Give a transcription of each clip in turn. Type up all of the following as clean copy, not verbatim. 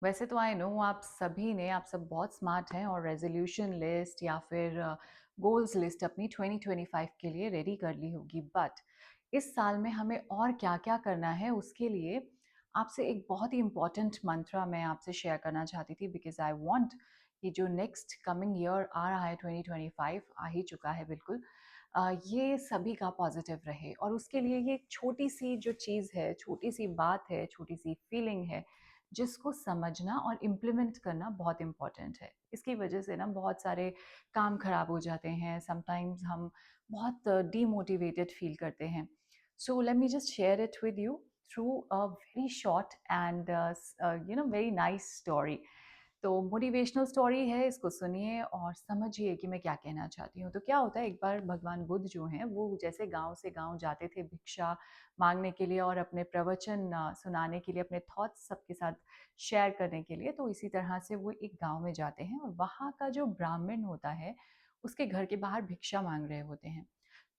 वैसे तो I know आप सब बहुत स्मार्ट हैं और रेजोल्यूशन लिस्ट या फिर गोल्स लिस्ट अपनी 2025 के लिए रेडी कर ली होगी, बट इस साल में हमें और क्या क्या करना है उसके लिए आपसे एक बहुत ही इम्पोर्टेंट मंत्रा मैं आपसे शेयर करना चाहती थी, बिकॉज आई वांट कि जो नेक्स्ट कमिंग ईयर आ रहा है 2025 आ ही चुका है बिल्कुल, ये सभी का पॉजिटिव रहे। और उसके लिए ये एक छोटी सी जो चीज़ है, छोटी सी बात है, छोटी सी फीलिंग है, जिसको समझना और इम्प्लीमेंट करना बहुत इम्पॉर्टेंट है। इसकी वजह से ना बहुत सारे काम खराब हो जाते हैं, समटाइम्स हम बहुत डीमोटिवेटेड फील करते हैं। So let me just share it with you through a very short and very nice story. तो मोटिवेशनल स्टोरी है, इसको सुनिए और समझिए कि मैं क्या कहना चाहती हूँ। तो क्या होता है, एक बार भगवान बुद्ध जो हैं वो जैसे गांव से गांव जाते थे भिक्षा मांगने के लिए और अपने प्रवचन सुनाने के लिए, अपने थॉट्स सबके साथ शेयर करने के लिए। तो इसी तरह से वो एक गांव में जाते हैं और वहाँ का जो ब्राह्मण होता है उसके घर के बाहर भिक्षा मांग रहे होते हैं।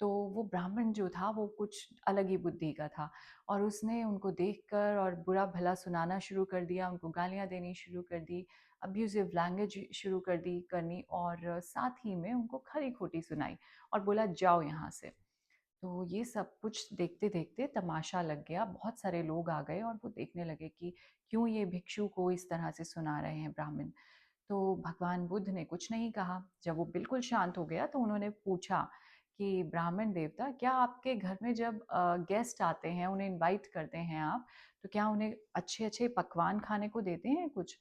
तो वो ब्राह्मण जो था वो कुछ अलग ही बुद्धि का था और उसने उनको देखकर और बुरा भला सुनाना शुरू कर दिया, उनको गालियाँ देनी शुरू कर दी, अब्यूज़िव लैंग्वेज शुरू कर दी करनी, और साथ ही में उनको खरी खोटी सुनाई और बोला जाओ यहाँ से। तो ये सब कुछ देखते-देखते तमाशा लग गया, बहुत सारे लोग आ गए और वो देखने लगे कि क्यों ये भिक्षु को इस तरह से सुना रहे हैं ब्राह्मण। तो भगवान बुद्ध ने कुछ नहीं कहा। जब वो बिल्कुल शांत हो गया तो उन्होंने पूछा कि ब्राह्मण देवता, क्या आपके घर में जब गेस्ट आते हैं, उन्हें इनवाइट करते हैं आप, तो क्या उन्हें अच्छे-अच्छे पकवान खाने को देते हैं कुछ?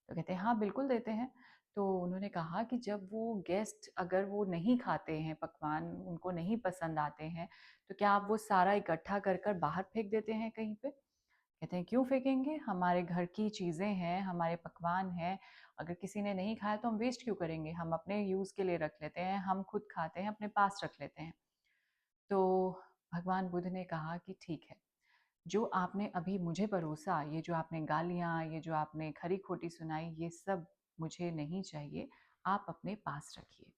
तो कहते हैं हाँ, बिल्कुल देते हैं। तो उन्होंने कहा कि जब वो गेस्ट अगर वो नहीं खाते हैं पकवान, उनको नहीं पसंद आते हैं, तो क्या आप वो सारा इकट्ठा कर कर बाहर फेंक देते हैं कहीं पे? कहते हैं क्यों फेंकेंगे, हमारे घर की चीज़ें हैं, हमारे पकवान हैं, अगर किसी ने नहीं खाया तो हम वेस्ट क्यों करेंगे, हम अपने यूज़ के लिए रख लेते हैं, हम खुद खाते हैं, अपने पास रख लेते हैं। तो भगवान बुद्ध ने कहा कि ठीक है, जो आपने अभी मुझे परोसा, ये जो आपने गालियाँ, ये जो आपने खरी खोटी सुनाई, ये सब मुझे नहीं चाहिए, आप अपने पास रखिए।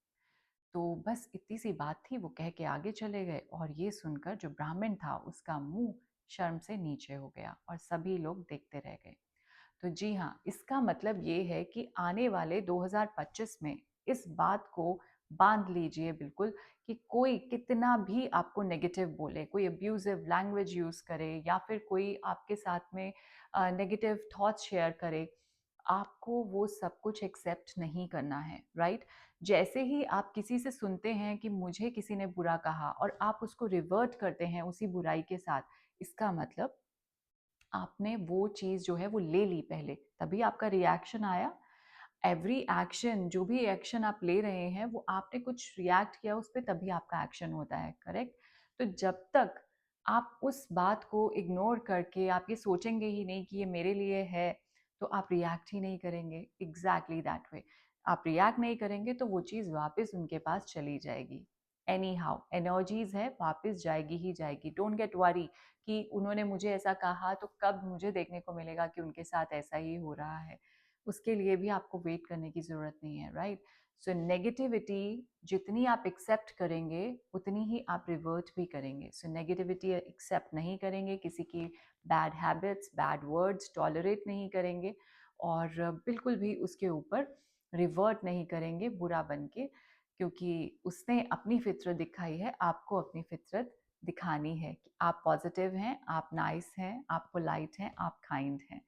तो बस इतनी सी बात थी, वो कह के आगे चले गए और ये सुनकर जो ब्राह्मण था उसका मुंह शर्म से नीचे हो गया और सभी लोग देखते रह गए। तो जी हाँ, इसका मतलब ये है कि आने वाले 2025 में इस बात को बांध लीजिए बिल्कुल कि कोई कितना भी आपको नेगेटिव बोले, कोई अब्यूजिव लैंग्वेज यूज़ करे या फिर कोई आपके साथ में नेगेटिव थॉट्स शेयर करे, आपको वो सब कुछ एक्सेप्ट नहीं करना है, राइट? जैसे ही आप किसी से सुनते हैं कि मुझे किसी ने बुरा कहा और आप उसको रिवर्ट करते हैं उसी बुराई के साथ, इसका मतलब आपने वो चीज़ जो है वो ले ली पहले, तभी आपका रिएक्शन आया। एवरी एक्शन, जो भी एक्शन आप ले रहे हैं वो आपने कुछ रिएक्ट किया उस पे, तभी आपका एक्शन होता है, करेक्ट? तो जब तक आप उस बात को इग्नोर करके आप ये सोचेंगे ही नहीं कि ये मेरे लिए है, तो आप रिएक्ट ही नहीं करेंगे एग्जैक्टली दैट वे। आप रिएक्ट नहीं करेंगे तो वो चीज़ वापस उनके पास चली जाएगी। एनी हाउ एनर्जीज है, वापस जाएगी ही जाएगी। डोंट गेट वरी कि उन्होंने मुझे ऐसा कहा तो कब मुझे देखने को मिलेगा कि उनके साथ ऐसा ही हो रहा है। उसके लिए भी आपको वेट करने की ज़रूरत नहीं है, राइट? सो नेगेटिविटी जितनी आप एक्सेप्ट करेंगे उतनी ही आप रिवर्ट भी करेंगे। सो नेगेटिविटी एक्सेप्ट नहीं करेंगे, किसी की bad habits, bad words tolerate नहीं करेंगे और बिल्कुल भी उसके ऊपर रिवर्ट नहीं करेंगे बुरा बन के, क्योंकि उसने अपनी फितरत दिखाई है, आपको अपनी फितरत दिखानी है कि आप पॉजिटिव हैं, आप नाइस हैं, आप पोलाइट हैं, आप काइंड हैं,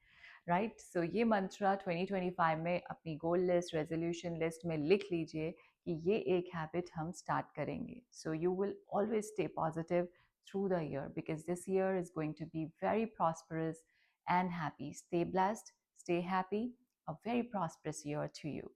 राइट? सो ये मंत्रा 2025 में अपनी गोल लिस्ट, रेजोल्यूशन लिस्ट में लिख लीजिए कि ये एक हैबिट हम स्टार्ट करेंगे। So you will always stay positive through the year, because this year is going to be very prosperous and happy. Stay blessed, stay happy, a very prosperous year to you.